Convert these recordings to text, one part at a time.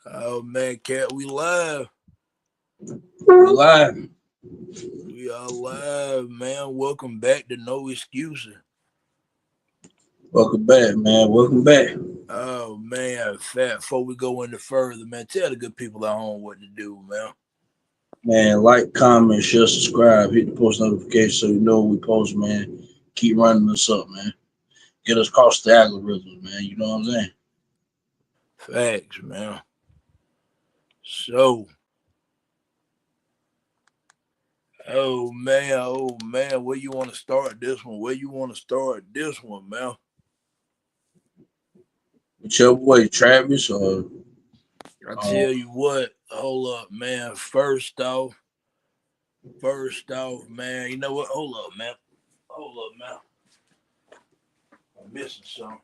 Oh man, cat, we live. We live. We are live, man. Welcome back to No Excuses. Welcome back, man. Welcome back. Oh man, fat. Before we go any further, man, tell the good people at home what to do, man. Man, like, comment, share, subscribe, hit the post notification so you know when we post, man. Keep running us up, man. Get us across the algorithm, man. You know what I'm saying? Facts, man. So, oh man, where you want to start this one? Where you want to start this one, man? Whichever way, Travis or I um, tell you what. Hold up, man. First off, man. You know what? Hold up, man. Hold up, man. I'm missing something.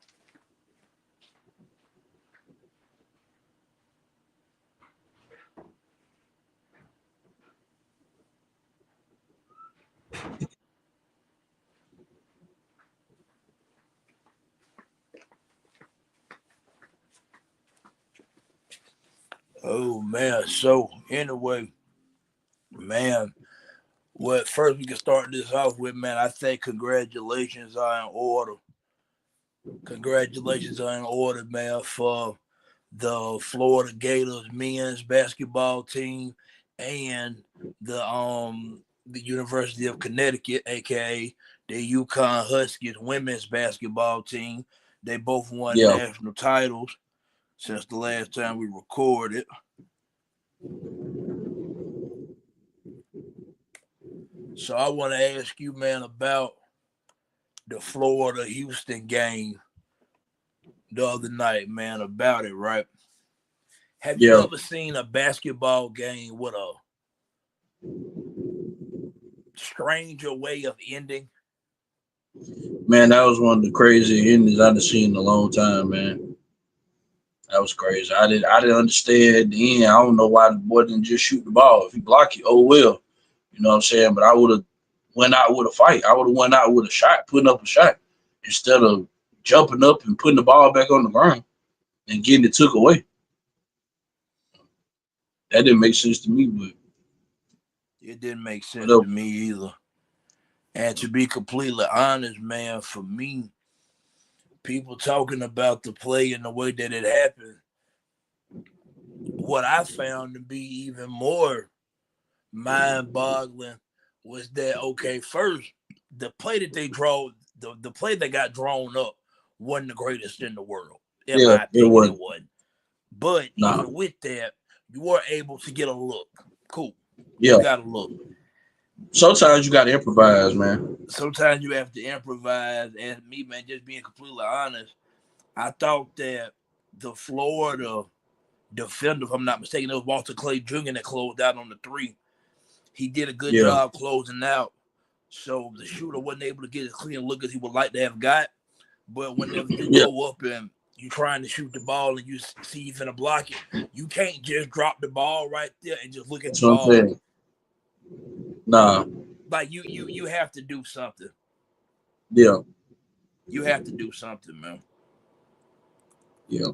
Oh man. So anyway, man, what first we can start this off with, man, I think congratulations are in order. Congratulations are in order, man, for the Florida Gators men's basketball team and the University of Connecticut, aka the UConn Huskies women's basketball team. They both won yeah, national titles since the last time we recorded. So I want to ask you, man, about the Florida Houston game the other night, man, about it, right? Have you yeah, ever seen a basketball game with a stranger way of ending? man. That was one of the crazy endings I've seen in a long time, man. That was crazy. I didn't understand at the end. I don't know why the boy didn't just shoot the ball. If he block it, oh well. You know what I'm saying? But I would have went out with a fight. I would have went out with a shot, putting up a shot instead of jumping up and putting the ball back on the ground and getting it took away. That didn't make sense to me, but It didn't make sense whatever. to me either. And to be completely honest, man, for me, people talking about the play and the way that it happened, what I found to be even more mind boggling was that, okay, first, the play that they draw, the play that got drawn up wasn't the greatest in the world. In Yeah, my it opinion, was it wasn't. But nah. even with that, you were able to get a look. Cool. You Yeah. got a look. Sometimes you gotta improvise, man. Sometimes you have to improvise. And me, man, just being completely honest, I thought that the Florida defender, if I'm not mistaken, it was Walter Clay Jr. that closed out on the three. He did a good Yeah. job closing out. So the shooter wasn't able to get as clean a look as he would like to have got. But whenever you Yeah. go up and you're trying to shoot the ball and you see you're finna block it, you can't just drop the ball right there and just look at the That's what I'm ball. saying. Nah. Like you have to do something. Yeah. You have to do something, man. Yeah.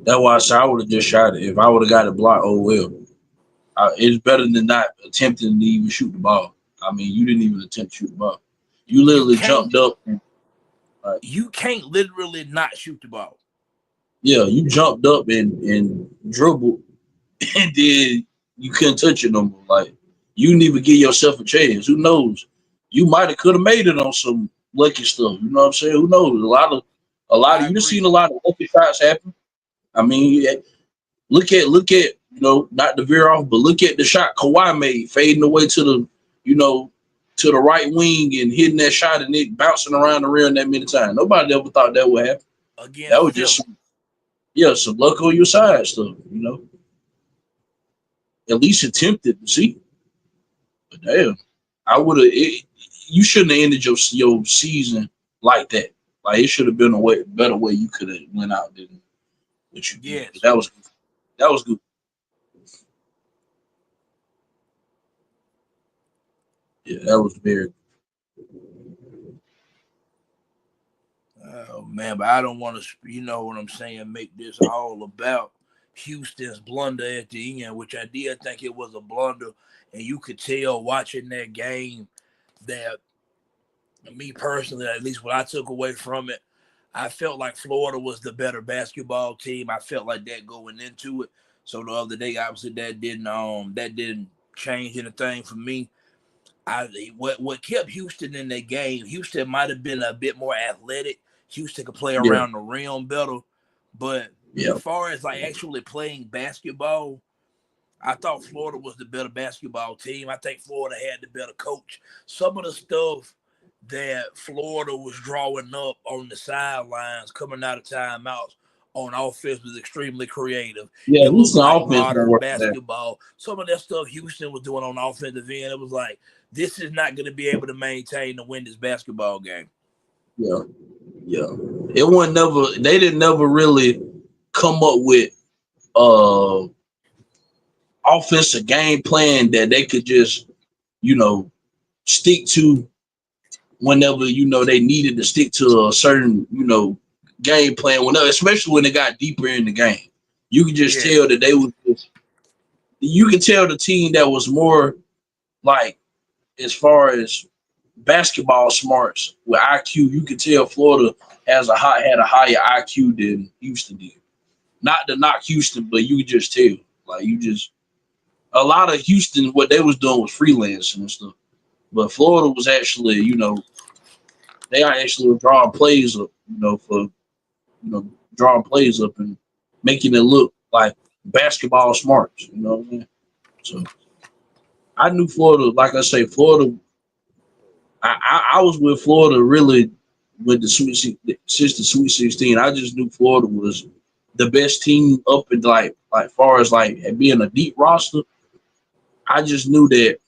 That's why I said I would have just shot it. If I would have got it blocked, oh well. It's better than not attempting to even shoot the ball. I mean, you didn't even attempt to shoot the ball. You You literally can't jumped up. And, like, you can't literally not shoot the ball. yeah, you jumped up and dribbled, and then you couldn't touch it no more. Like, you didn't even give yourself a chance. Who knows? You might have could have made it on some lucky stuff. You know what I'm saying? Who knows? A lot of I you just agree. seen a lot of lucky shots happen. I mean, yeah, look at not the veer off, but look at the shot Kawhi made, fading away to the you know to the right wing and hitting that shot and it bouncing around the rim that many times. Nobody ever thought that would happen. That Against was just Philly. some luck on your side stuff. At least attempted to see. But damn, I would have. You shouldn't have ended your season like that. Like it should have been a better way you could have went out than what you did. But Yes. that was good. Yeah, that was very. Oh man, but I don't want to, you know what I'm saying, make this all about Houston's blunder at the end, which I did think it was a blunder, and you could tell watching that game that me personally, at least what I took away from it, I felt like Florida was the better basketball team. I felt like that going into it. So the other day, obviously, that didn't change anything for me. What kept Houston in that game? Houston might have been a bit more athletic. Houston could play Yeah. around the rim better, but Yeah. as far as like actually playing basketball, I thought Florida was the better basketball team. I think Florida had the better coach. Some of the stuff that Florida was drawing up on the sidelines coming out of timeouts on offense was extremely creative. Yeah, It looked Houston like offense don't modern work there. basketball. Some of that stuff Houston was doing on the offensive end, it was like, this is not going to be able to maintain to win this basketball game. Yeah. Yeah. It wasn't never they didn't never really come up with offensive game plan that they could just, stick to whenever, they needed to stick to a certain, game plan, whenever, especially when they got deeper in the game. You could just Yeah. tell that they was just, you could tell the team that was more like, as far as basketball smarts with IQ, you could tell Florida had a higher IQ than Houston did. Not to knock Houston, but you could just tell. Like a lot of Houston, what they was doing was freelancing and stuff. But Florida was actually, they are actually drawing plays up, drawing plays up and making it look like basketball smarts. You know what I mean? So I knew Florida, like I say, Florida. I was with Florida really with the since the Sweet 16. I just knew Florida was the best team up in like far as like being a deep roster. I just knew that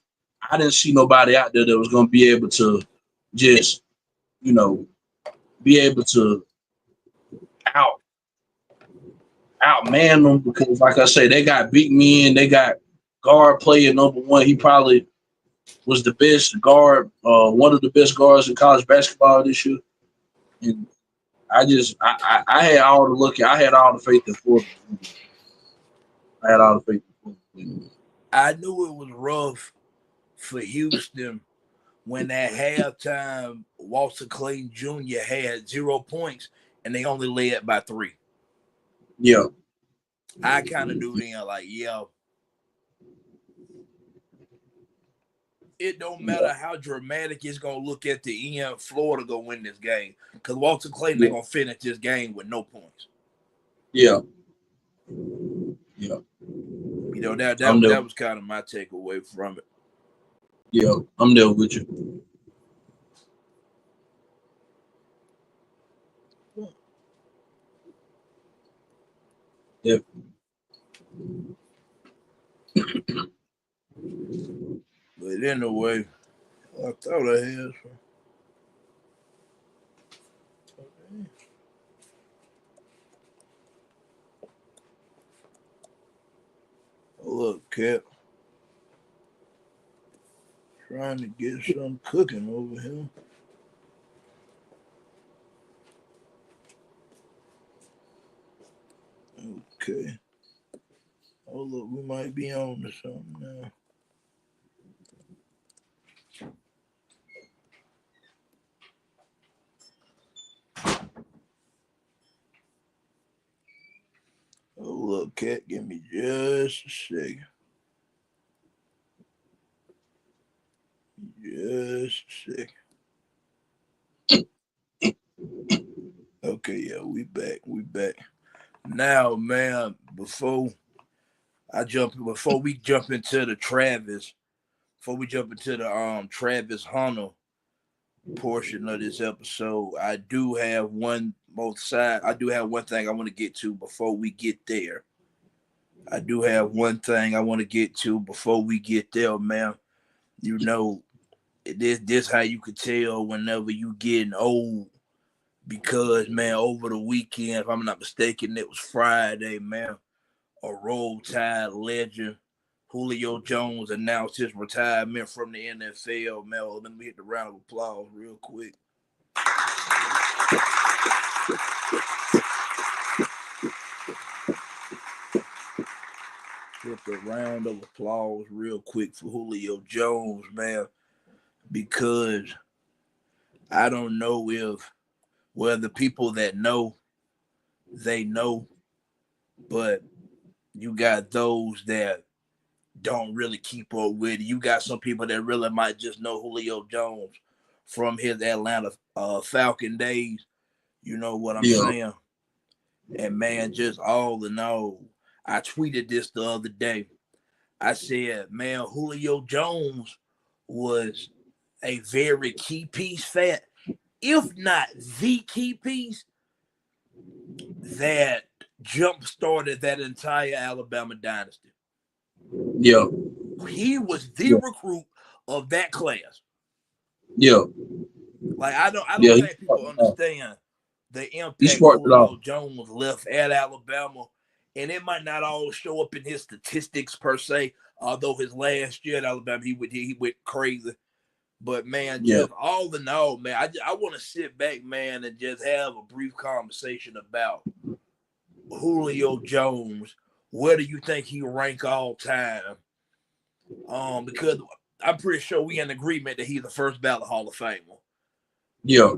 I didn't see nobody out there that was going to be able to just, you know, be able to out outman them because, like I say, they got big men. They got guard player number one. He probably was the best guard, one of the best guards in college basketball this year. And I had all the look. I had all the faith in Florida. I had all the faith in Florida. I knew it was rough for Houston when at halftime Walter Clayton Jr. had 0 points and they only led by 3. Yeah. I kind of knew then, like, it don't matter how dramatic it's gonna look at the end. Florida gonna win this game because Walter Clayton ain't gonna finish this game with no points. Yeah. Yeah. That was kind of my takeaway from it. Yeah, I'm there with you. Yeah. But anyway, I thought I had some. Look, Cap. Trying to get something cooking over here. Okay. Oh, look, we might be on to something now. Oh, look, Cat, give me just a second. Just a second. Okay, yeah, we back. We back. Now, man, before we jump into the Travis Hunter portion of this episode, I do have one thing I want to get to before we get there. Man. You know, this how you could tell whenever you getting old. Because, man, over the weekend, if I'm not mistaken, it was Friday, man, a Roll Tide legend, Julio Jones, announced his retirement from the NFL. Man, let me hit the round of applause real quick. hit the round of applause real quick for Julio Jones, man, because I don't know if the people that know, they know, but you got those that don't really keep up with it. You got some people that really might just know Julio Jones from his Atlanta Falcon days. You know what I'm Yeah. saying? And man, just all in all, I tweeted this the other day. I said, man, Julio Jones was a very key piece, if not the key piece, that jump started that entire Alabama dynasty. Yeah. He was the Yeah. recruit of that class. Yeah. Like I don't Yeah. think people understand the He impact sparked it off. Julio Jones left at Alabama. And it might not all show up in his statistics per se, although his last year at Alabama he went crazy. But man, Yeah. just all in all, man, I want to sit back, man, and just have a brief conversation about Julio Jones. Where do you think he rank all time? Because I'm pretty sure we in agreement that he's the first ballot Hall of Famer. Yeah.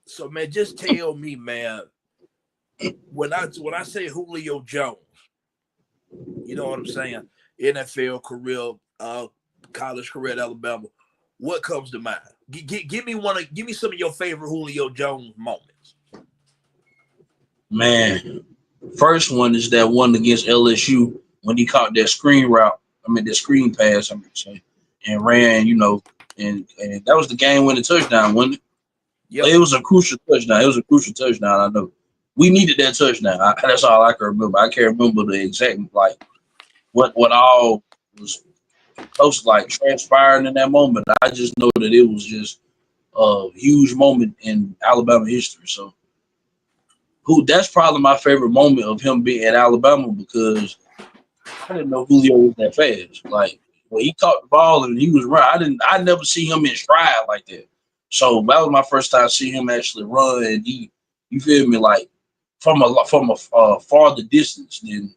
So man, just tell me, man, when I say Julio Jones, you know what I'm saying? NFL career, college career at Alabama. What comes to mind? Give me some of your favorite Julio Jones moments. Man, first one is that one against LSU when he caught that screen route. I mean, that screen pass. I'm saying, and ran. And that was the game winning touchdown. When Yep. it was a crucial touchdown. It was a crucial touchdown. I know we needed that touchdown. That's all I can remember. I can't remember the exact what all was close like transpiring in that moment. I just know that it was just a huge moment in Alabama history. So that's probably my favorite moment of him being at Alabama because I didn't know Julio was that fast. Like when he caught the ball and he was running, I never see him in stride like that. So that was my first time seeing him actually run. And you feel me, like from a farther distance than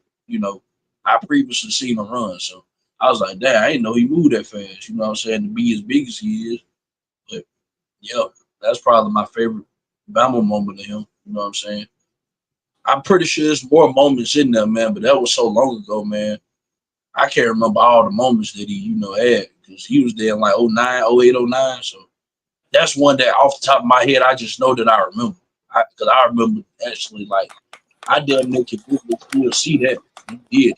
I previously seen him run. So I was like, damn, I didn't know he moved that fast. You know what I'm saying? To be as big as he is, but yeah, that's probably my favorite Bama moment of him. You know what I'm saying? I'm pretty sure there's more moments in there, man, but that was so long ago, man. I can't remember all the moments that he had because he was there in like '09, '08, '09. So that's one that off the top of my head, I just know that I remember. Because I remember actually, like, I damn near could still see that. He did.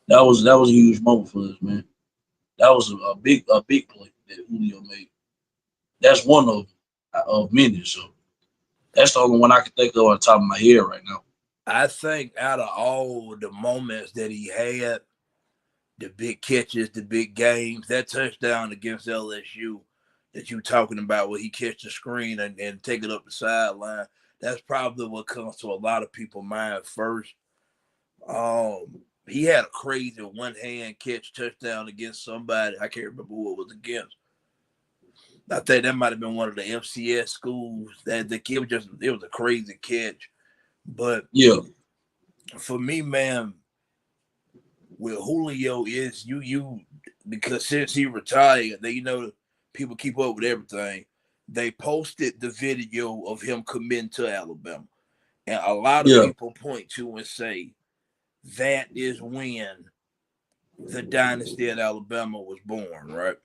That was a huge moment for us, man. That was a big play that Julio made. That's one of many. So that's the only one I can think of on the top of my head right now. I think out of all the moments that he had, the big catches, the big games, that touchdown against LSU that you talking about where he catch the screen and take it up the sideline, that's probably what comes to a lot of people's mind first. He had a crazy one hand catch touchdown against somebody. I can't remember who it was against. I think that might have been one of the FCS schools. That the kid it was a crazy catch. But Yeah, for me, man, with Julio is you because since he retired, people keep up with everything. They posted the video of him committing to Alabama, and a lot of yeah, people point to and say that is when the dynasty at Alabama was born, right?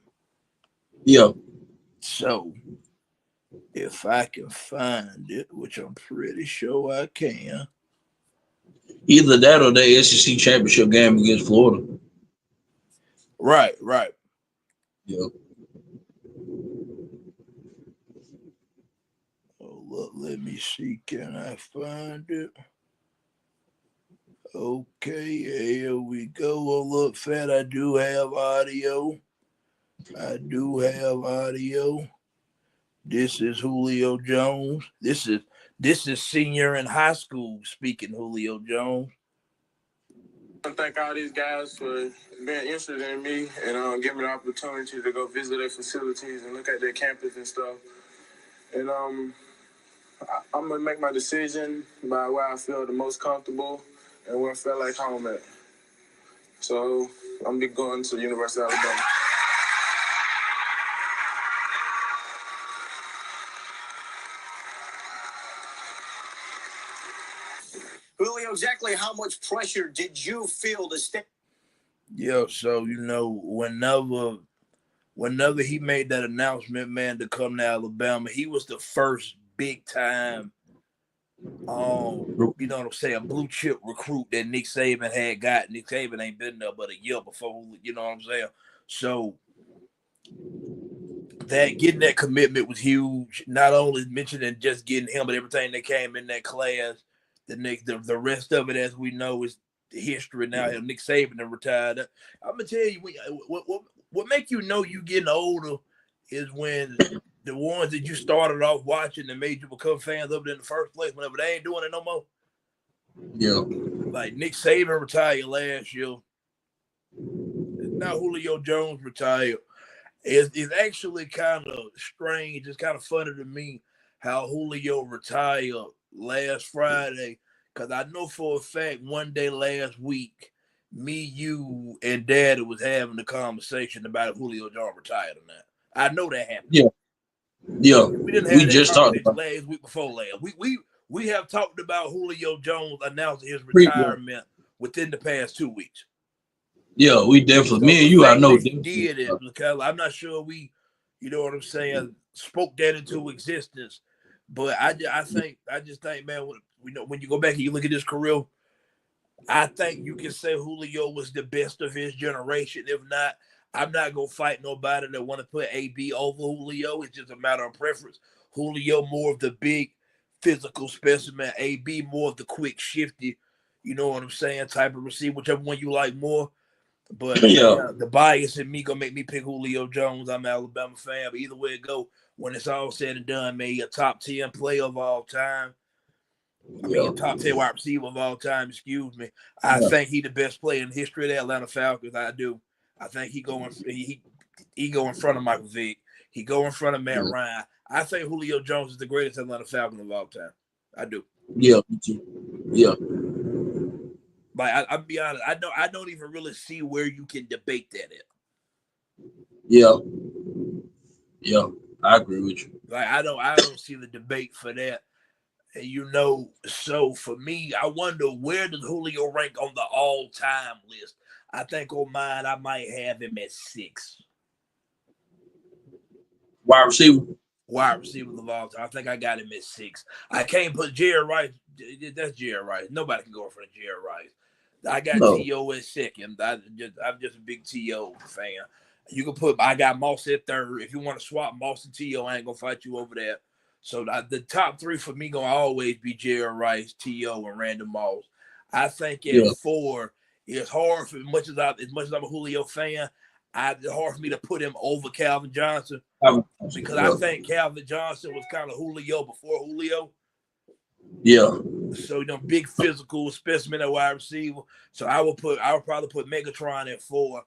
yeah. So if I can find it, which I'm pretty sure I can. Either that or the SEC championship game against Florida. Right, right. Yeah, Oh, look, let me see. Can I find it? Okay, here we go. Well, look, Fat, I do have audio. I do have audio. This is Julio Jones. This is senior in high school speaking Julio Jones. I thank all these guys for being interested in me and giving me the opportunity to go visit their facilities and look at their campus and stuff. And I'm gonna make my decision by where I feel the most comfortable and where I feel like home at. So I'm gonna be going to the University of Alabama. Julio, exactly how much pressure did you feel to stay? Yeah, so whenever he made that announcement, man, to come to Alabama, he was the first big time you know what I'm saying, blue chip recruit that Nick Saban had got. Nick Saban ain't been there but a year before, you know what I'm saying? So that getting that commitment was huge. Not only mentioning just getting him, but everything that came in that class. The rest of it, as we know, is history now. Nick Saban retired. I'm gonna tell you what make you know you getting older is when the ones that you started off watching that made you become fans of it in the first place, whenever they ain't doing it no more. Yeah. Like Nick Saban retired last year. Now Julio Jones retired. It's actually kind of strange. It's kind of funny to me how Julio retired last Friday, because I know for a fact one day last week, me, you, and Daddy was having a conversation about if Julio Jones retired or not. I know that happened. Yeah. Yeah. We didn't have We that just talked conversation about last week before last. We have talked about Julio Jones announcing his retirement within the past 2 weeks. Yeah, we definitely. So Me and the you, I fact know. that he did it, because I'm not sure we, you know what I'm saying, spoke that into existence. But I just think, man, when you go back and you look at his career, I think you can say Julio was the best of his generation. If not, I'm not gonna fight nobody that want to put AB over Julio. It's just a matter of preference. Julio more of the big physical specimen. AB more of the quick, shifty, you know what I'm saying, type of receiver, whichever one you like more. But Yeah. yeah, the bias in me gonna make me pick Julio Jones. I'm an Alabama fan, but either way it go, when it's all said and done, man, a top 10 player of all time. I mean, a top 10 wide receiver of all time. Excuse me. I think he the best player in the history of the Atlanta Falcons. I do. I think he go in front of Michael Vick. He go in front of Matt Ryan. I think Julio Jones is the greatest Atlanta Falcon of all time. I do. Yeah, me too. Yeah. Like I'll be honest, I don't even really see where you can debate that at. Yeah. Yeah. I agree with you. Like I don't see the debate for that. And you know, so for me, I wonder where does Julio rank on the all-time list? I think on mine, I might have him at 6. Wide receiver. Wide receivers of all time. I think I got him at 6. I can't put Jerry Rice. That's Jerry Rice. Nobody can go in front of Jerry Rice. I got T.O. at 2nd. I'm just a big T.O. fan. You can put, I got Moss at 3rd. If you want to swap Moss and T.O., I ain't going to fight you over that. So the top 3 for me going to always be Jerry Rice, T.O., and Randy Moss. I think at 4, it's hard for as much as I'm a Julio fan, it's hard for me to put him over Calvin Johnson, because I think Calvin Johnson was kind of Julio before Julio. Yeah. So, you know, big physical specimen at wide receiver. So I would probably put Megatron at 4.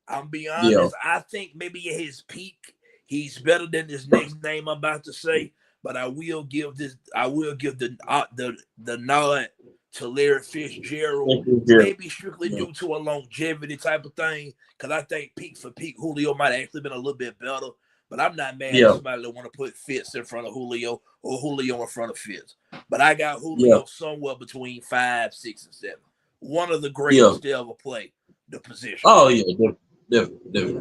I'm be honest, I think maybe at his peak, he's better than this next name I'm about to say. But I will give the nod to Larry Fitzgerald, maybe strictly due to a longevity type of thing. Because I think peak for peak, Julio might have actually been a little bit better. But I'm not mad at somebody that want to put Fitz in front of Julio or Julio in front of Fitz. But I got Julio somewhere between 5, 6, and 7. One of the greatest to ever play the position. Oh, yeah, definitely.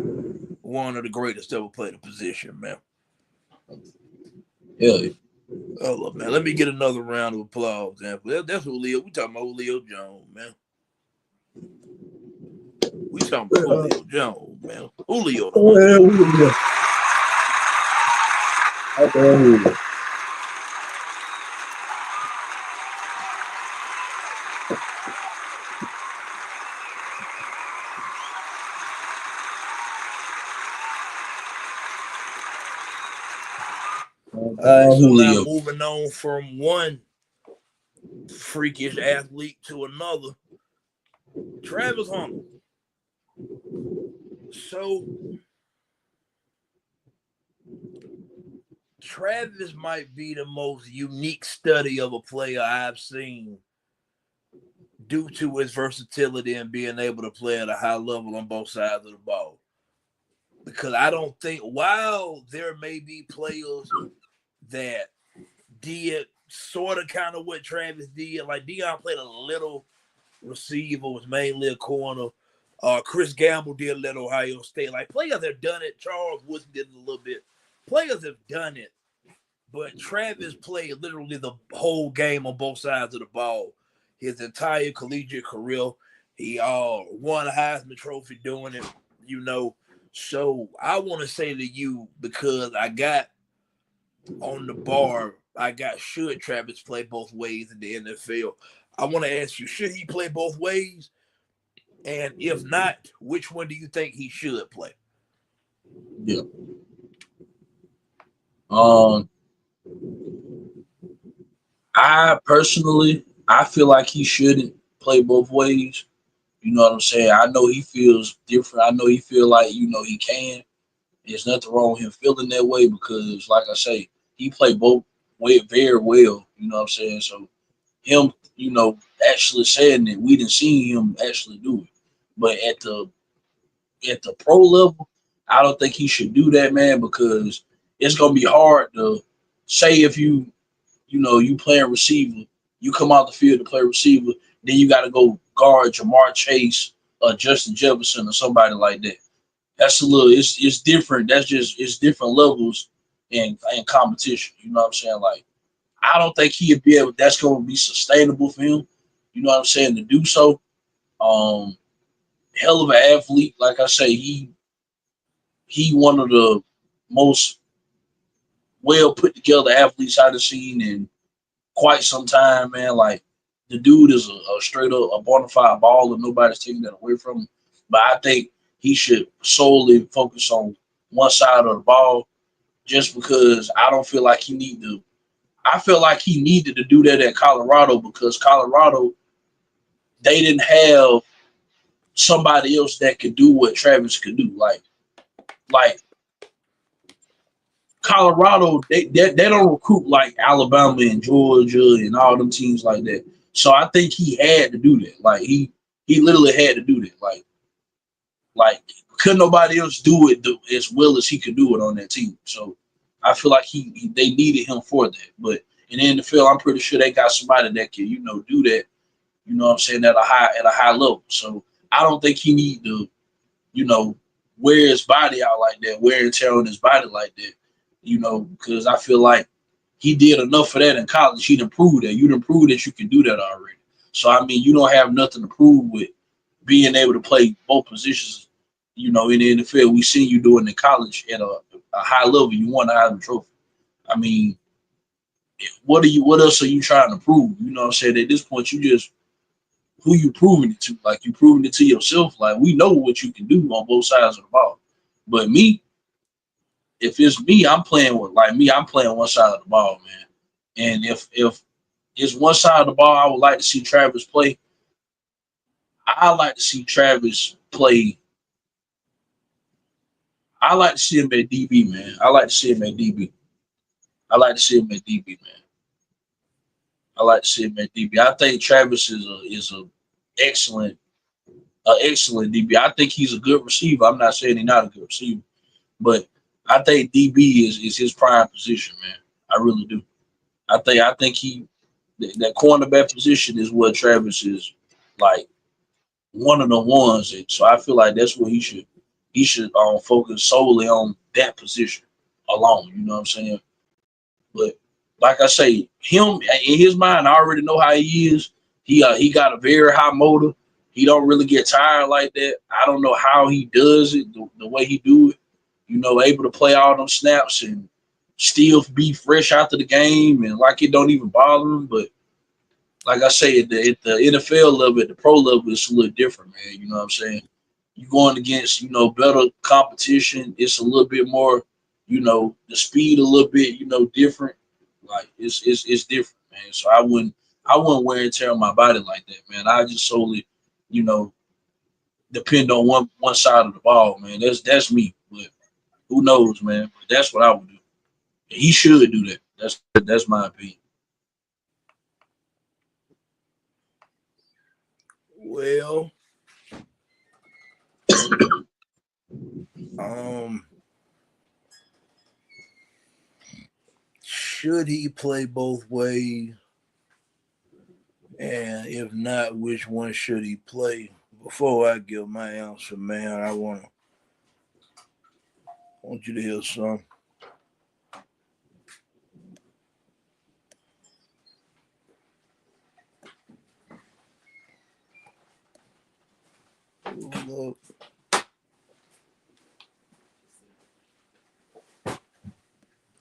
One of the greatest to ever play the position, man. Yeah. Hold up, man. Let me get another round of applause, man. That's Julio. We talking about Julio Jones, man. We talking about Julio Jones, man. Julio. So now moving on from one freakish athlete to another, Travis Hunter. So Travis might be the most unique study of a player I've seen due to his versatility and being able to play at a high level on both sides of the ball. Because I don't think, while there may be players that did sort of kind of what Travis did, like Deion played a little receiver, was mainly a corner. Chris Gamble did it at Ohio State. Like, players have done it. Charles Woodson did it a little bit. Players have done it. But Travis played literally the whole game on both sides of the ball. His entire collegiate career. He won a Heisman Trophy doing it, you know. So I want to say to you, because I got on the bar, should Travis play both ways in the NFL? I want to ask you, should he play both ways? And if not, which one do you think he should play? Yeah. I personally, I feel like he shouldn't play both ways. You know what I'm saying? I know he feels different. I know he feel like, he can. There's nothing wrong with him feeling that way because, like I say, he played both way very well. You know what I'm saying? So him, actually saying that, we didn't see him actually do it. But at the pro level, I don't think he should do that, man, because it's gonna be hard to say if you play a receiver, you come out the field to play receiver, then you got to go guard Jamar Chase or Justin Jefferson or somebody like that. That's a little, it's different. It's different levels and competition. You know what I'm saying? Like, I don't think he'd be able, that's going to be sustainable for him. You know what I'm saying? To do so. Hell of an athlete. Like I say, he one of the most well put together athletes I've seen in quite some time, man. Like, the dude is a straight up a bona fide baller. Nobody's taking that away from him. But I think he should solely focus on one side of the ball, just because I don't feel like he need to. I feel like he needed to do that at Colorado because Colorado, they didn't have somebody else that could do what Travis could do. Like Colorado, they don't recruit like Alabama and Georgia and all them teams like that. So I think he had to do that. Like, he literally had to do that. Like couldn't nobody else do it as well as he could do it on that team. So I feel like they needed him for that. But in the NFL, I'm pretty sure they got somebody that can do that. You know what I'm saying, at a high level. So I don't think he need to wear his body out like that, wear and tear on his body like that. Because I feel like he did enough for that in college. He done proved that. You done proved that you can do that already. So I mean, you don't have nothing to prove with being able to play both positions. In the NFL, we seen you doing in college at a high level. You won the Heisman Trophy. I mean, what else are you trying to prove? You know what I'm saying? At this point, who you proving it to? Like, you proving it to yourself. Like, we know what you can do on both sides of the ball. But me, if it's me, I'm playing one side of the ball, man. And if it's one side of the ball, I would like to see Travis play. I like to see Travis play. I like to see him at DB, man. I like to see him at DB. I like to see him at DB, man. I like to see him at DB. I think Travis is a excellent excellent DB. I think he's a good receiver. I'm not saying he's not a good receiver, but I think DB is his prime position, man. I really do. I think that cornerback position is what Travis is like one of the ones. And so I feel like that's what he should focus solely on that position alone. You know what I'm saying? But like I say, him in his mind, I already know how he is. He got a very high motor. He don't really get tired like that. I don't know how he does it, the way he do it. Able to play all them snaps and still be fresh after the game and like it don't even bother him. But like I say, at the NFL level, at the pro level, it's a little different, man. You know what I'm saying? You going against, better competition. It's a little bit more, the speed a little bit, different. Like, it's different, man. So I wouldn't wear and tear on my body like that, man. I just solely, depend on one side of the ball, man. That's me. But who knows, man? But that's what I would do. He should do that. That's my opinion. Well, should he play both ways? And if not, which one should he play? Before I give my answer, man, I want you to hear some. Hold up.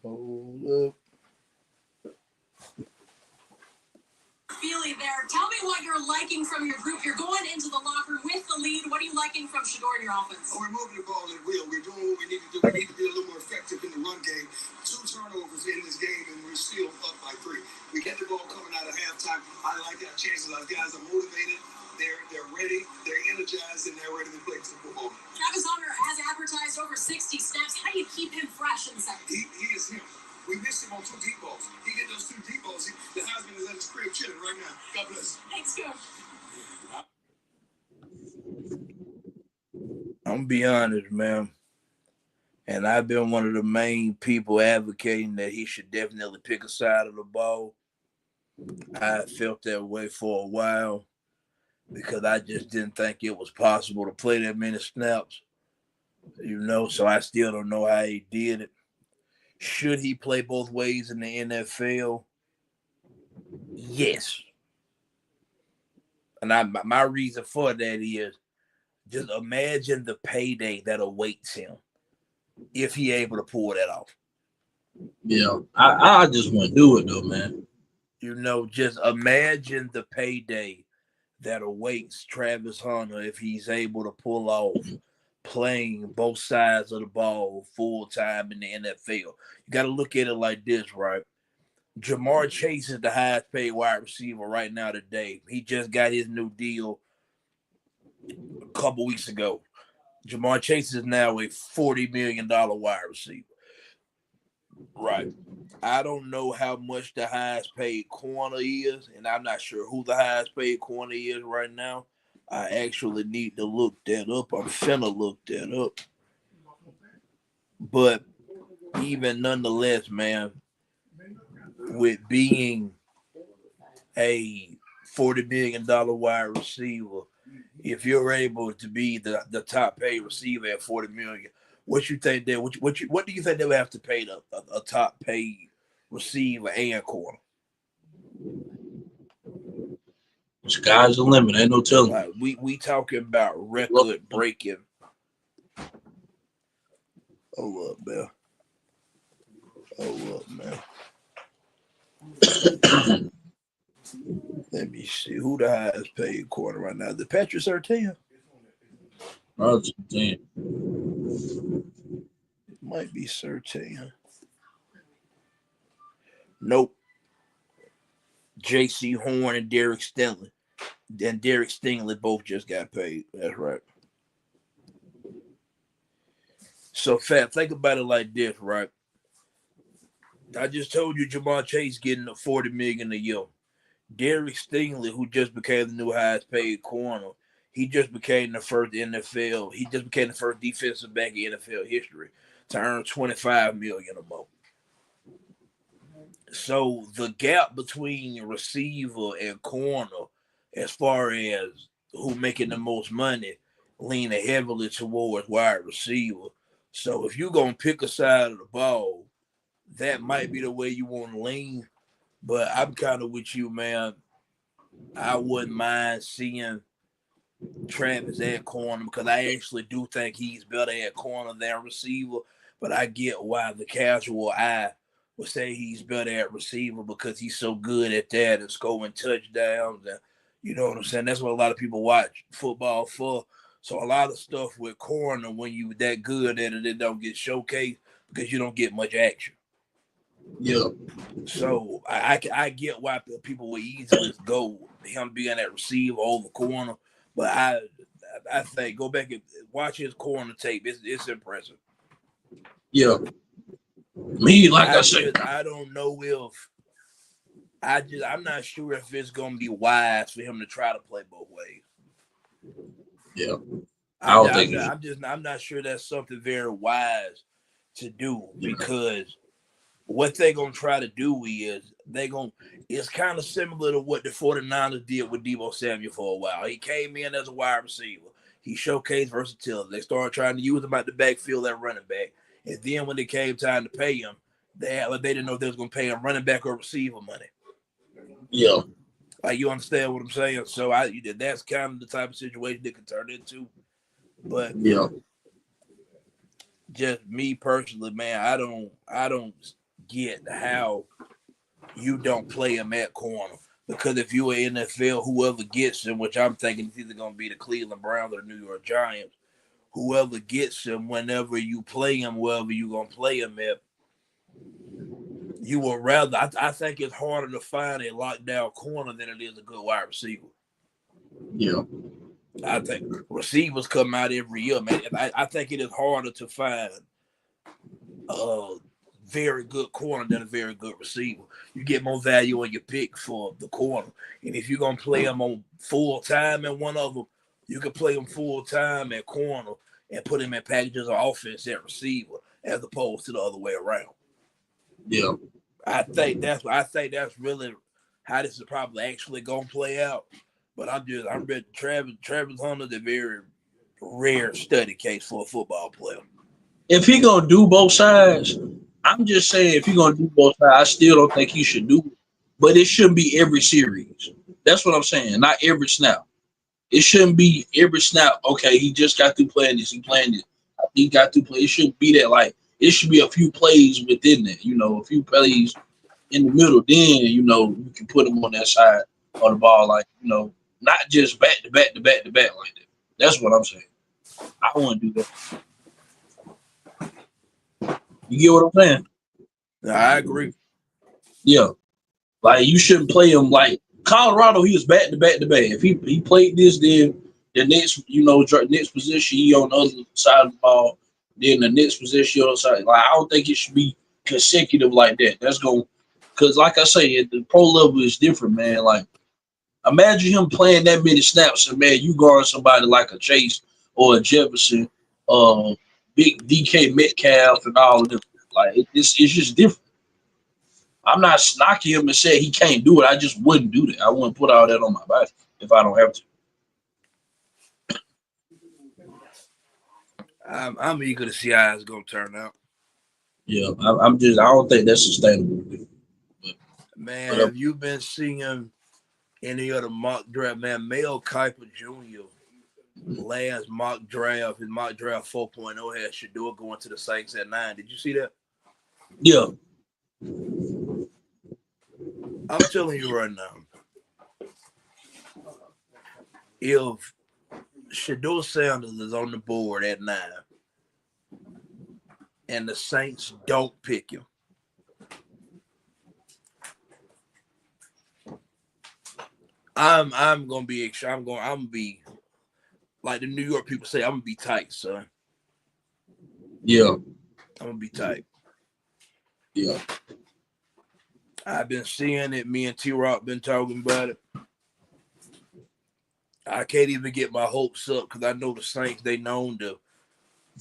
Hold up. Feely there. Tell me what you're liking from your group. You're going into the locker room with the lead. What are you liking from Shador in your offense? We're moving the ball at will. We're doing what we need to do. We need to be a little more effective in the run game. 2 turnovers in this game, and we're still up by 3. We get the ball coming out of halftime. I like our chances. Our guys are motivated. They're ready. They're energized, and they're ready to play some football. Travis Hunter has advertised over 60 snaps. How do you keep him fresh and set? He is him. We missed him on 2 deep balls. He get those 2 deep balls. The Heisman is at his crib chilling right now. God bless. Thanks, Coach. I'm gonna be honest, man. And I've been one of the main people advocating that he should definitely pick a side of the ball. I felt that way for a while because I just didn't think it was possible to play that many snaps. So I still don't know how he did it. Should he play both ways in the NFL? Yes. And my reason for that is just imagine the payday that awaits him if he able to pull that off. Yeah, I just want to do it though, man. Just imagine the payday that awaits Travis Hunter if he's able to pull off playing both sides of the ball full time in the NFL. You got to look at it like this, right? Jamar Chase is the highest paid wide receiver right now today. He just got his new deal a couple weeks ago. Jamar Chase is now a $40 million wide receiver. Right. I don't know how much the highest paid corner is, and I'm not sure who the highest paid corner is right now. I actually need to look that up. I'm finna look that up. But even nonetheless, man, with being a $40 million wide receiver, if you're able to be the top paid receiver at $40 million, what you think that what do you think they would have to pay a top paid receiver and corner? Sky's the limit. Ain't no telling. Like we talking about record breaking. Hold up, man. Let me see who the highest paid corner right now. The Patrick Surtain. It might be Surtain. Nope. J.C. Horn and Derek Stingley. And Derek Stingley both just got paid. That's right. So, Fat, think about it like this, right? I just told you Jamar Chase getting the $40 million a year. Derek Stingley, who just became the new highest paid corner, he just became the first NFL. He just became the first defensive back in NFL history to earn $25 million or more. So the gap between receiver and corner, as far as who making the most money, leaning heavily towards wide receiver. So if you're gonna pick a side of the ball, that might be the way you want to lean. But I'm kind of with you, man. I wouldn't mind seeing Travis at corner because I actually do think he's better at corner than receiver. But I get why the casual eye would say he's better at receiver because he's so good at that and scoring touchdowns. And you know what I'm saying? That's what a lot of people watch football for. So a lot of stuff with corner, when you that good at it, it don't get showcased because you don't get much action. Yeah. So I get why people would easily go him being that receiver over corner, but I think go back and watch his corner tape. It's impressive. Yeah. Me, like I said, I don't know if I'm not sure if it's gonna be wise for him to try to play both ways. Yeah. I don't think I'm not sure that's something very wise to do because what they're gonna try to do is it's kind of similar to what the 49ers did with Deebo Samuel for a while. He came in as a wide receiver. He showcased versatility. They started trying to use him out the backfield at running back. And then when it came time to pay him, they didn't know if they was gonna pay him running back or receiver money. Yeah. Like, you understand what I'm saying? So that's kind of the type of situation it could turn into. But yeah, just me personally, man, I don't get how you don't play him at corner. Because if you are NFL, whoever gets him, which I'm thinking is either going to be the Cleveland Browns or the New York Giants, whoever gets him, whenever you play him, wherever you're going to play him at, you will rather. I think it's harder to find a lockdown corner than it is a good wide receiver. Yeah. I think receivers come out every year, man. I think it is harder to find a very good corner than a very good receiver. You get more value on your pick for the corner. And if you're going to play them on full time in one of them, you can play them full time at corner and put them in packages of offense at receiver as opposed to the other way around. Yeah. I think that's really how this is probably actually going to play out. But I'm ready. Travis Hunter's a very rare study case for a football player. If he gonna do both sides, I'm just saying if he gonna do both sides, I still don't think he should do it. But it shouldn't be every series. That's what I'm saying. Not every snap. It shouldn't be every snap. Okay, he just got through playing this. He playing this. He got through play. It shouldn't be that. Like, it should be a few plays within that. A few plays in the middle. Then you can put him on that side of the ball. Like, not just back to back to back to back like that. That's what I'm saying. I want to do that. You get what I'm saying? I agree. Yeah. Like, you shouldn't play him like Colorado. He was back to back to back. If he played this, then the next position he on the other side of the ball. Then the next position on the side. Like, I don't think it should be consecutive like that. That's because like I say, at the pro level is different, man. Like, imagine him playing that many snaps, and man, you guard somebody like a Chase or a Jefferson, big DK Metcalf, and all of them. Like, it's just different. I'm not knocking him and saying he can't do it. I just wouldn't do that. I wouldn't put all that on my body if I don't have to. I'm eager to see how it's gonna turn out. Yeah, I don't think that's sustainable. Man, have you been seeing any other mock draft? Man, Mel Kiper Jr. last mock draft, his mock draft 4.0 had Shador going to the Saints at 9. Did you see that? Yeah. I'm telling you right now, if Shador Sanders is on the board at 9 and the Saints don't pick him, I'm gonna be like the New York people say, I'm gonna be tight, son. Yeah. I'm gonna be tight. Yeah. I've been seeing it. Me and T-Rock been talking about it. I can't even get my hopes up because I know the Saints, they known to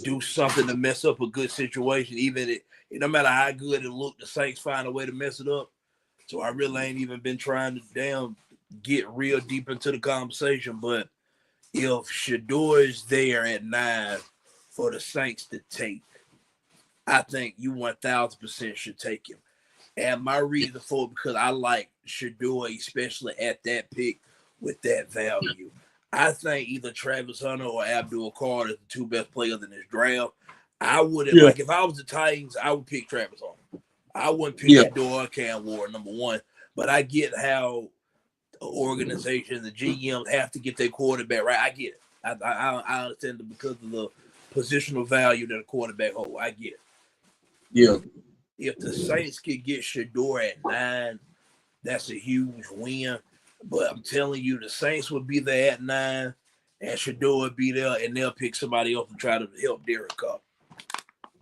do something to mess up a good situation. Even no matter how good it looked, the Saints find a way to mess it up. So I really ain't even been trying to get real deep into the conversation. But if Shador is there at 9 for the Saints to take, I think you 1,000% should take him. And my reason for it, because I like Shador, especially at that pick with that value. I think either Travis Hunter or Abdul Carter is the two best players in this draft. I wouldn't like if I was the Titans, I would pick Travis Hunter. I wouldn't pick Shador or Cam Ward, number one. But I get how the organization, the GMs have to get their quarterback right. I get it. I understand it because of the positional value that a quarterback holds. I get it. Yeah. If the Saints could get Shador at 9, that's a huge win. But I'm telling you, the Saints would be there at 9, and Shador would be there, and they'll pick somebody else to try to help Derek Carr.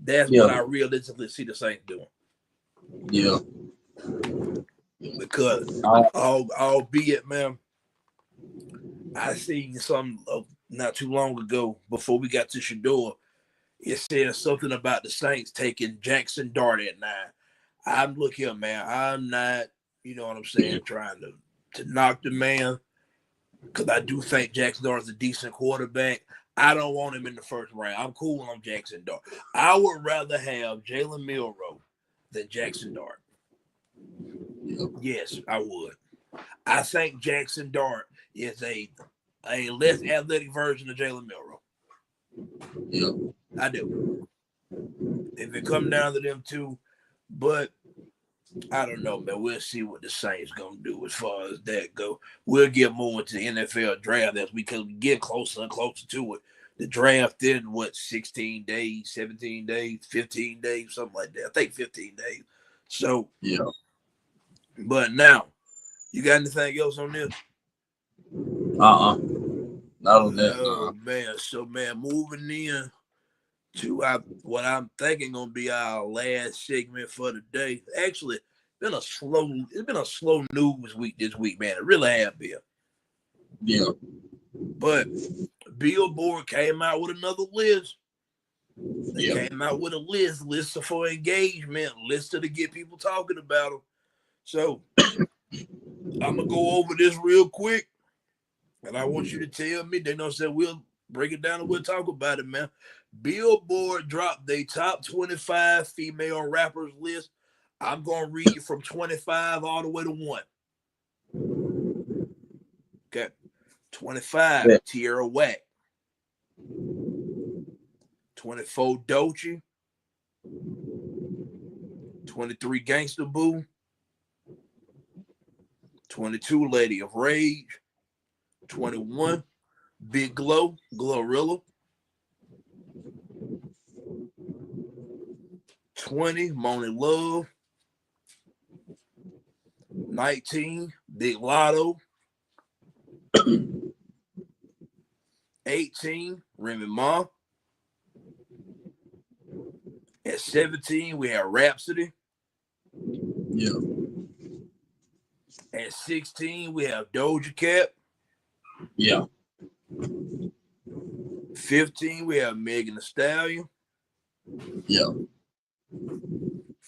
That's what I realistically see the Saints doing. Yeah. Because, albeit, man, I seen some not too long ago, before we got to Shador. It said something about the Saints taking Jackson Dart at 9. I'm look here, man. I'm not, you know what I'm saying, trying to knock the man, because I do think Jackson Dart is a decent quarterback. I don't want him in the first round. I'm cool on Jackson Dart. I would rather have Jalen Milroe than Jackson Dart. Yes, I would. I think Jackson Dart is a less athletic version of Jalen Milroe. Yeah. I do. If it come down to them two, but I don't know, man. We'll see what the Saints gonna do as far as that go. We'll get more into the NFL draft as we get closer and closer to it. The draft in 16 days, 17 days, 15 days, something like that. I think 15 days. So yeah. But now, you got anything else on this? Not on that. Oh man. So man, moving in to what I'm thinking gonna be our last segment for the day. Actually, it's been a slow news week this week, man. It really has been. Yeah. But Billboard came out with another list. They came out with a list for engagement, list to get people talking about them. So I'm gonna go over this real quick, and I want you to tell me. They don't say we'll break it down and we'll talk about it, man. Billboard dropped their top 25 female rappers list. I'm gonna read from 25 all the way to 1. Okay. 25, Tierra Whack. 24, Doechii. 23, Gangsta Boo. 22, Lady of Rage. 21, Big Glow, Glorilla. 20, Money Love. 19, Big Lotto. 18, Remy Ma. At 17, we have Rhapsody. Yeah. At 16, we have Doja Cat. Yeah. 15, we have Megan Thee Stallion. Yeah.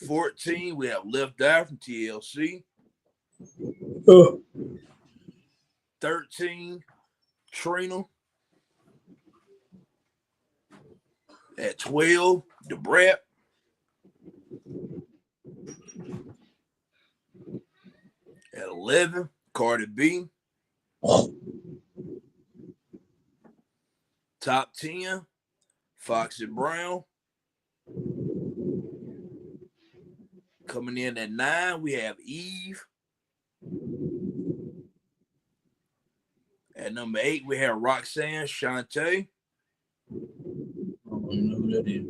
14, we have Left Eye from TLC. 13, Trina. At 12, Da Brat. At 11, Cardi B. Top 10, Foxy Brown. Coming in at 9, we have Eve. At number 8, we have Roxanne Shante. I don't know who that is.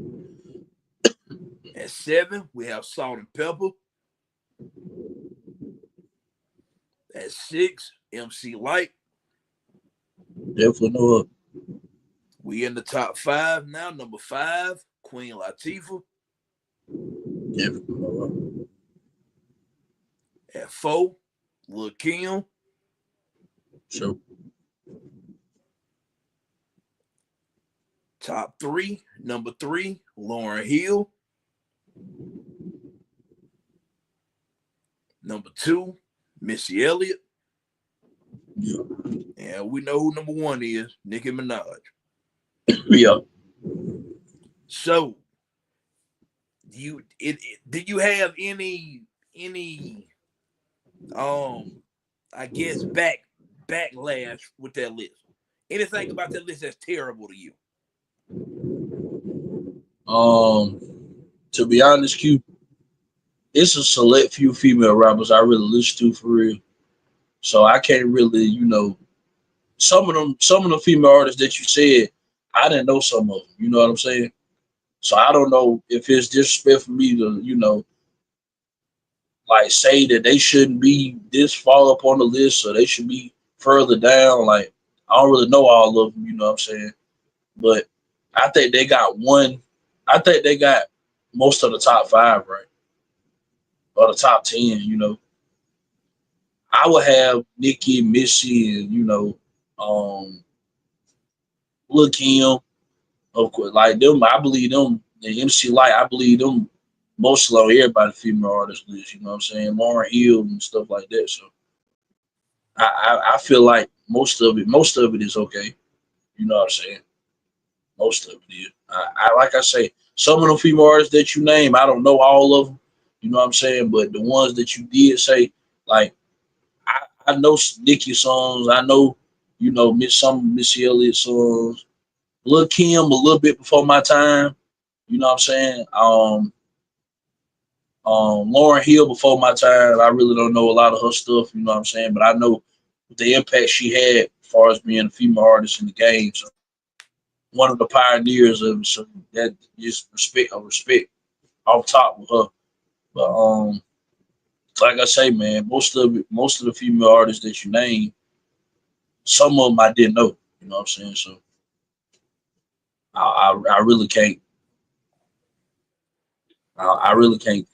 At 7, we have Salt and Pepper. At 6, MC Light. Definitely know her. We in the top 5 now. Number 5, Queen Latifah. Definitely know her. At 4, Lil' Kim. So. Top 3, number 3, Lauryn Hill. Number 2, Missy Elliott. Yeah. And we know who number 1 is, Nicki Minaj. Yeah. So, did you have any I guess backlash with that list? Anything about that list that's terrible to you? To be honest, Q, it's a select few female rappers I really listen to for real. So I can't really, some of the female artists that you said, I didn't know some of them. You know what I'm saying? So I don't know if it's disrespect for me to, like say that they shouldn't be this far up on the list or they should be further down. Like I don't really know all of them. You know what I'm saying? But I think they got one. I think they got most of the top 5, right? Or the top 10, I would have Nicki, Missy, and Lil Kim, of course, like them. I believe them. The MC Light, I believe them mostly on everybody female artist list. You know what I'm saying? Lauren Hill and stuff like that. So I feel like most of it is okay. You know what I'm saying? Most of it is. I like I say, some of the female artists that you name, I don't know all of them. You know what I'm saying? But the ones that you did say, like I know Nicki songs. I know, some Missy Elliott songs. Lil Kim a little bit before my time. You know what I'm saying? Lauren Hill before my time. I really don't know a lot of her stuff. You know what I'm saying? But I know the impact she had as far as being a female artist in the game. So one of the pioneers of so that just respect off top with her. But like I say, man, most of the female artists that you name, some of them I didn't know. You know what I'm saying? So I really can't. I really can't.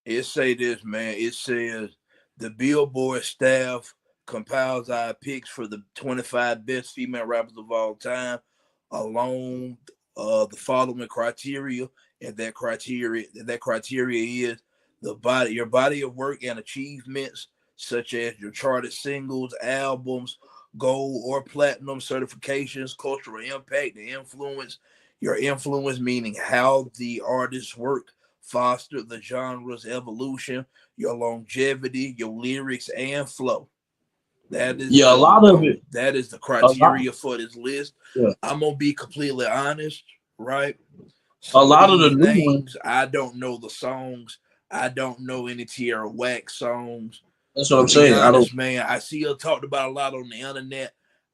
It say this, man. It says the Billboard staff compiles our picks for the 25 best female rappers of all time, along the following criteria, and that criteria is your body of work and achievements, such as your charted singles, albums, gold or platinum certifications, cultural impact, your influence meaning how the artist's work foster the genre's evolution, your longevity, your lyrics and flow. That is Yeah, a lot of it. the A lot. criteria for this list. Yeah, I'm gonna be completely honest, right? a Some of lot of the these new ones. names, I don't know the songs. I don't know any Tierra Whack songs. That's what To I'm be saying. I don't. honest, man, I see her talked about a lot on the internet.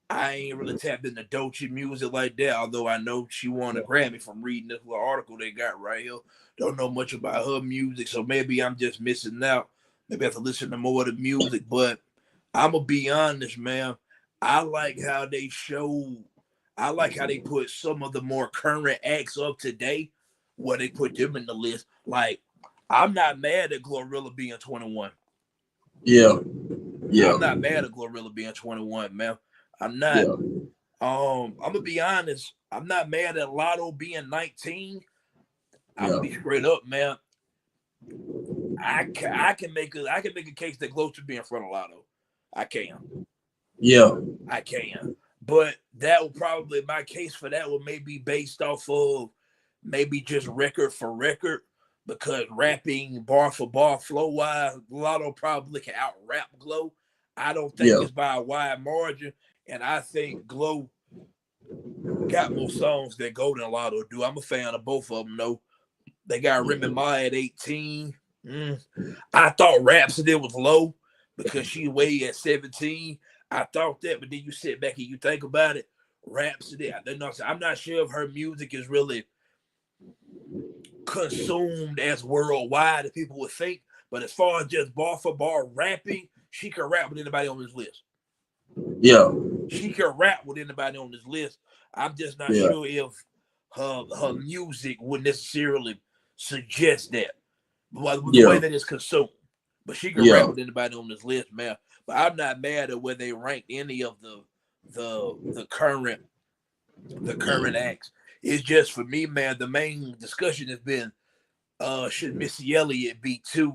I ain't really tapped into Dolce music like that, although I know she won a Yeah, Grammy from reading this little article they got right here. Don't know much about her music, so maybe I'm just missing out. Maybe I have to listen to more of the music, but I'm gonna be honest, man. I like how they show. I like how they put some of the more current acts up to date, where they put them in the list. Like, I'm not mad at Glorilla being 21. yeah, yeah, I'm not mad at Glorilla being 21, man. I'm not. yeah, I'm gonna be honest. I'm not mad at Lotto being 19. I'm gonna yeah, be straight up, man. I can make a case that Glow should be in front of Lotto. I can. yeah, I can. But that will probably my case for that will maybe based off of maybe just record for record because rapping bar for bar flow wise, Lotto probably can out rap Glow. I don't think yeah, it's by a wide margin, and I think Glow got more songs than Golden Lotto do. I'm a fan of both of them though. They got Remy Ma at 18. I thought Rhapsody was low because she weighed at 17. I thought that, but then you sit back and you think about it. Rhapsody, I'm not sure if her music is really consumed as worldwide as people would think. But as far as just bar for bar rapping, she can rap with anybody on this list. yeah, She can rap with anybody on this list. I'm just not yeah, sure if her music would necessarily suggest that. But the way yeah, that it's consumed. But she can rap yeah, with anybody on this list, man. But I'm not mad at where they rank any of the current acts. It's just for me, man, the main discussion has been should Missy Elliott be two?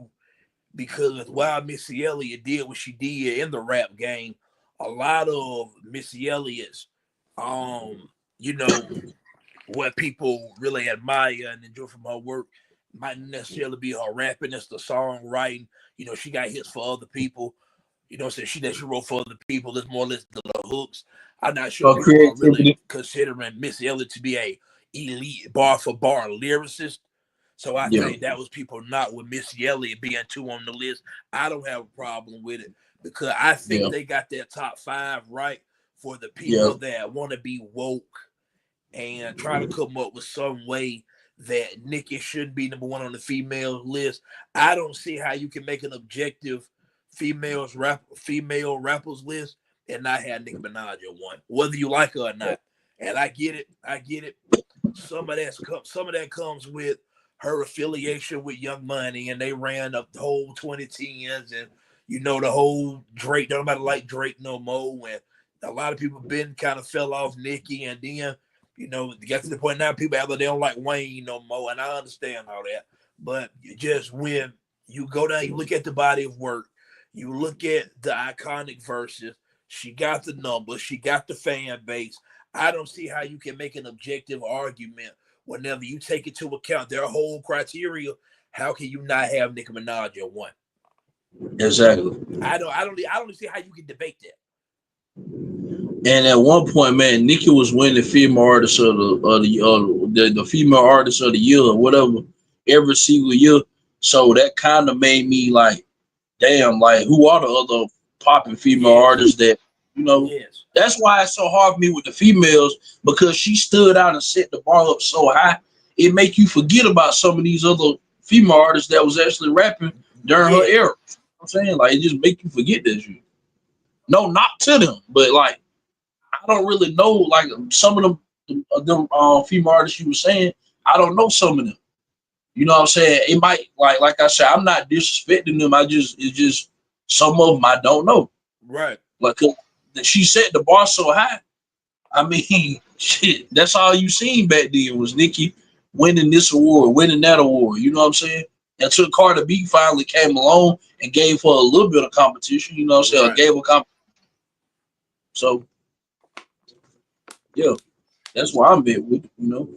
Because while Missy Elliott did what she did in the rap game, a lot of Missy Elliott's you know, what people really admire and enjoy from her work might not necessarily be her rapping, it's the songwriting. She got hits for other people. So she wrote for other people. There's more or less the hooks. I'm not sure for people are really creativity. considering Missy Elliott to be a elite bar for bar lyricist. So I Yeah, think that was people not with Missy Elliott being two on the list. I don't have a problem with it because I think yeah, they got their top five right for the yeah, people that want to be woke and try to come up with some way that Nicki shouldn't be number one on the female list. I don't see how you can make an objective female rappers list and not have Nicki Minaj at one, whether you like her or not. And I get it. I get it. Some of that comes with her affiliation with Young Money, and they ran up the whole 2010s, and the whole Drake. Nobody like Drake no more, and a lot of people been kind of fell off Nicki, and then You know, get to the point now, people out there, they don't like Wayne no more, and I understand all that. But just when you go down, you look at the body of work, you look at the iconic verses, she got the numbers, she got the fan base. I don't see how you can make an objective argument whenever you take into account their whole criteria. How can you not have Nicki Minaj at one? Exactly. I don't see how you can debate that. And at one point, man, Nicki was winning female artist of the female artist of the year or whatever every single year. So that kind of made me like, damn, like who are the other popping female artists that Yes. That's why it's so hard for me with the females, because she stood out and set the bar up so high. It make you forget about some of these other female artists that was actually rapping during her era. You know what I'm saying, like, it just make you forget that shit. No, not to them, but like I don't really know like some of them female artists you were saying. I don't know some of them. You know what I'm saying? It might like I said, I'm not disrespecting them. It's just some of them I don't know. Right. Like she set the bar so high. I mean, shit. That's all you seen back then was Nicki winning this award, winning that award. You know what I'm saying? Until Cardi B finally came along and gave her a little bit of competition. You know what I'm saying? Right. Gave her competition. So yeah, that's where I'm at with. You know,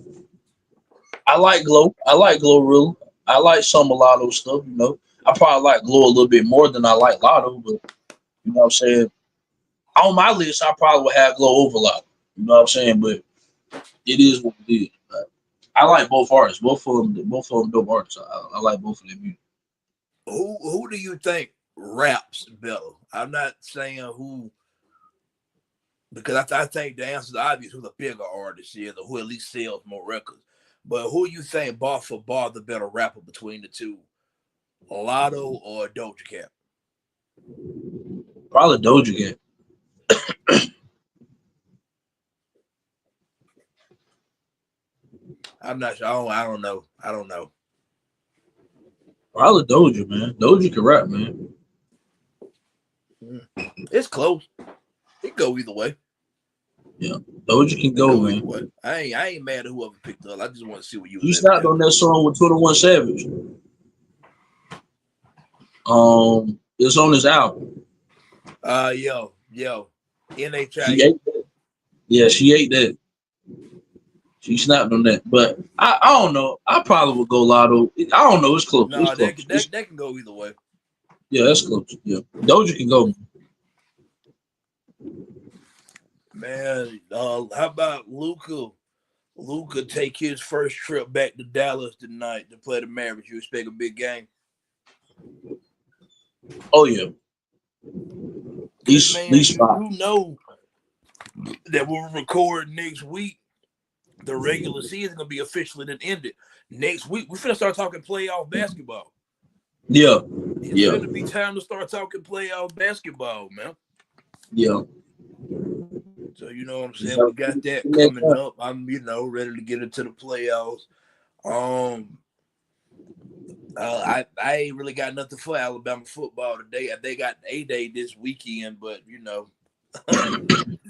I like Glow. I like Glorilla. I like some Lotto stuff. You know, I probably like Glow a little bit more than I like Lotto, but you know what I'm saying. On my list, I probably would have Glow over Lotto. You know what I'm saying, but it is what it is. I like both artists. Both of them dope artists. I like both of them music. Who do you think raps better? I'm not saying who, because I think the answer is obvious who the bigger artist is or who at least sells more records. But who you think bar for bar the better rapper between the two, Lotto or Doja Cat? Probably Doja Cat. I'm not sure. I don't know. I don't know. Probably Doja, man. Doja can rap, man. It's close. It can go either way. Yeah, Doja can go, man. Either way. I ain't mad at whoever picked up. I just want to see what you. He snapped on that song with 21 Savage. It's on his album. Yo, NHI. She ate that. Yeah, she ate that. She snapped on that, but I don't know. I probably would go Lotto. I don't know. It's close. No, it's close. That can go either way. Yeah, that's close. Yeah, Doja can go. Man, how about Luka? Luka take his first trip back to Dallas tonight to play the Mavericks. You expect a big game? Oh yeah. These you know that we'll record next week. The regular season gonna be officially then ended. Next week, we're gonna start talking playoff basketball. Yeah. It's gonna be time to start talking playoff basketball, man. Yeah. So you know what I'm saying? We got that coming up. I'm ready to get into the playoffs. I ain't really got nothing for Alabama football today. They got A-Day this weekend, but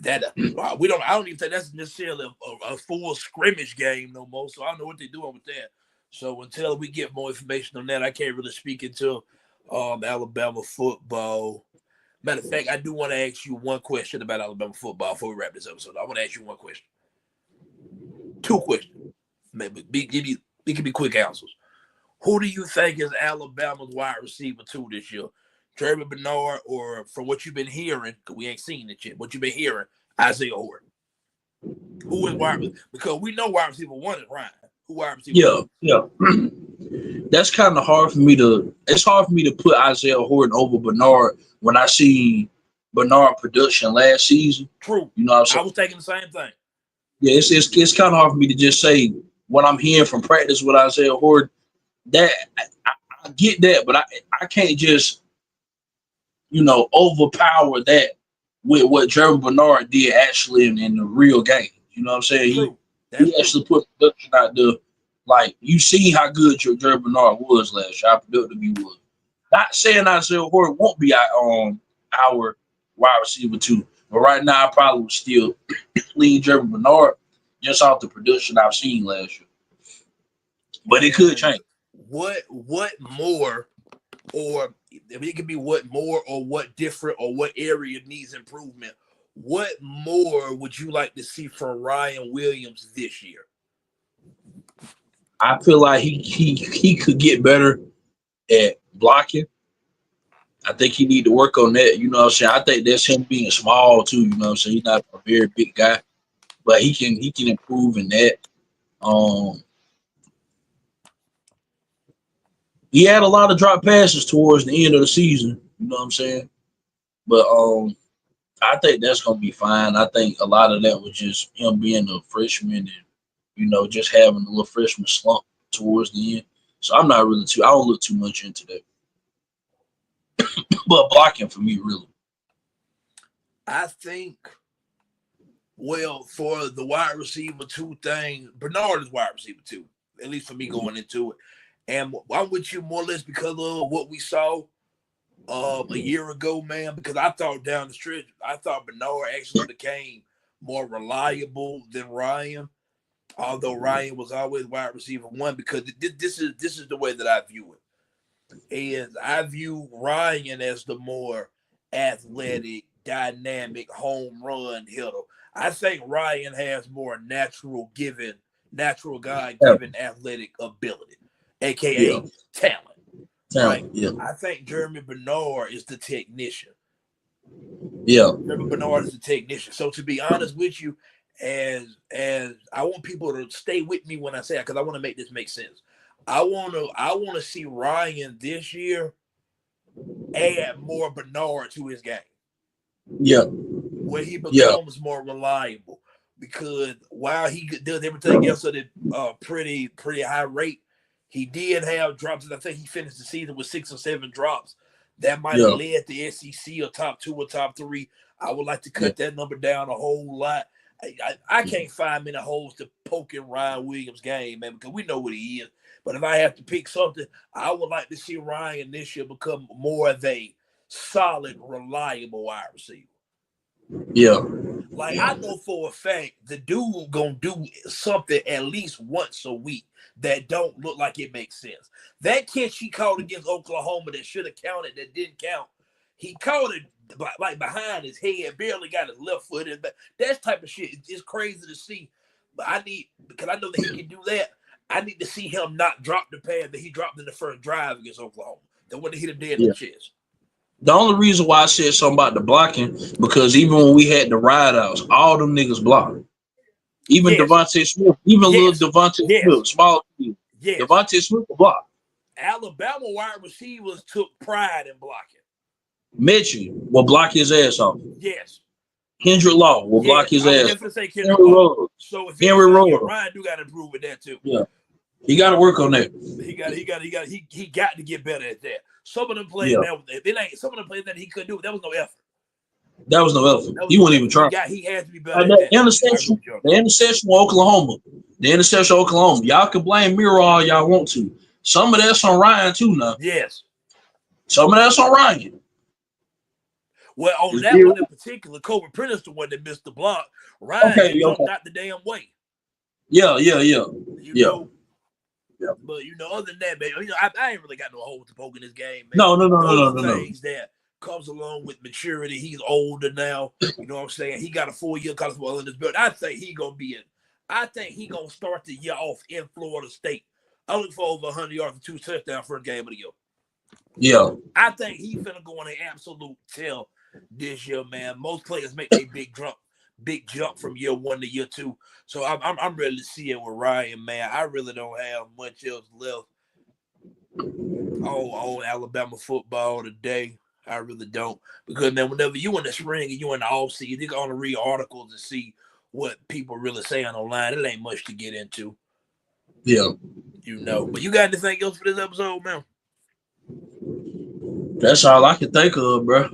that I don't even think that's necessarily a full scrimmage game no more. So I don't know what they're doing with that. So until we get more information on that, I can't really speak into Alabama football. Matter of fact, I do want to ask you one question about Alabama football before we wrap this episode. I want to ask you one question. Two questions. Maybe it can be quick answers. Who do you think is Alabama's wide receiver 2 this year? Trevor Bernard, or from what you've been hearing, because we ain't seen it yet, what you've been hearing, Isaiah Horton? Who is wide receiver? Because we know wide receiver 1 is Ryan. Who wide receiver? Yeah. That's kind of hard for me to. It's hard for me to put Isaiah Horton over Bernard when I see Bernard production last season. True. You know what I'm saying? I was thinking the same thing. Yeah, it's kind of hard for me to just say what I'm hearing from practice with Isaiah Horton. That I get that, but I can't just overpower that with what Trevor Bernard did actually in the real game. You know what I'm saying? He actually put production out there. Like, you see how good Trevor Bernard was last year, how productive he was. Not saying Isaiah Horton won't be our wide receiver 2, but right now I probably would still lean Trevor Bernard. just off the production I've seen last year. But it could change. What more, or if it could be what more or what different or what area needs improvement, what more would you like to see from Ryan Williams this year? I feel like he could get better at blocking. I think he need to work on that. You know what I'm saying? I think that's him being small too. You know what I'm saying? He's not a very big guy, but he can improve in that. He had a lot of drop passes towards the end of the season. You know what I'm saying? But I think that's gonna be fine. I think a lot of that was just him being a freshman and just having a little freshman slump towards the end. So I'm not really I don't look too much into that. But blocking for me, really. I think, well, for the wide receiver two thing, Bernard is wide receiver two, at least for me going into it. And I'm with you more or less because of what we saw a year ago, man, because I thought down the stretch, I thought Bernard actually became more reliable than Ryan, although Ryan was always wide receiver one, because this is the way that I view it. Is I view Ryan as the more athletic, dynamic home run hitter. I think Ryan has more natural God-given athletic ability, aka talent. Right? Yeah. I think Jeremy Bernard is the technician. Yeah. Jeremy Bernard is the technician. So to be honest with you, as I want people to stay with me when I say it, because I want to make this make sense. I want to see Ryan this year add more Bernard to his game. Yeah. Where he becomes more reliable. Because while he does everything else at a pretty high rate, he did have drops, and I think he finished the season with 6 or 7 drops. That might have led the SEC or top 2 or top 3. I would like to cut that number down a whole lot. I can't find many holes to poke in Ryan Williams' game, man, because we know what he is. But if I have to pick something, I would like to see Ryan this year become more of a solid, reliable wide receiver. Yeah. I know for a fact the dude gonna do something at least once a week that don't look like it makes sense. That catch he caught against Oklahoma that should have counted, that didn't count. He caught it like behind his head, barely got his left foot in. But that type of shit is crazy to see. But because I know that he can do that, I need to see him not drop the pass that he dropped in the first drive against Oklahoma. That would have hit him dead in the chest. The only reason why I said something about the blocking, because even when we had the ride outs, all them niggas blocked. Even Devontae Smith, little Devontae Smith, small kid. Devontae Smith blocked. Alabama wide receivers took pride in blocking. Mitchell will block his ass off. Yes. Kendrick Law will block his ass off. Say Kendrick Law. So if Ryan do got to improve with that too. Yeah. He got to work on that. He got to get better at that. Some of them plays some of them plays that he couldn't do. That was no effort. That was no effort. He wasn't even trying. He had to be better. The interception with Oklahoma. The interception with Oklahoma. Y'all can blame me all y'all want to. Some of that's on Ryan too now. Yes. Some of that's on Ryan. Well, on that one in particular, Kobe Prentice the one that missed the block. Ryan jumped out the damn way. Yeah. Yeah. But other than that, man, I ain't really got no holes to poke in this game, man. No. Things that comes along with maturity. He's older now. You know what I'm saying? He got a 4-year college football in his belt. I think he gonna start the year off in Florida State. I look for over 100 yards and 2 touchdowns first game of the year. Yeah. I think he's finna go on an absolute tear this year, man. Most players make a big jump from year 1 to year 2. So I'm ready to see it with Ryan, man. I really don't have much else left on Alabama football today. I really don't. Because, man, whenever you in the spring and you in the offseason, you're going to read articles and see what people really saying online. It ain't much to get into. Yeah. But you got anything else for this episode, man? That's all I can think of, bro.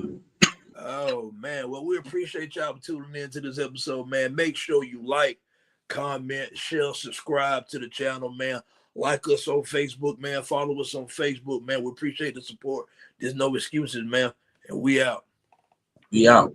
Oh, man. Well, we appreciate y'all for tuning in to this episode, man. Make sure you like, comment, share, subscribe to the channel, man. Like us on Facebook, man. Follow us on Facebook, man. We appreciate the support. There's no excuses, man. And we out. We out.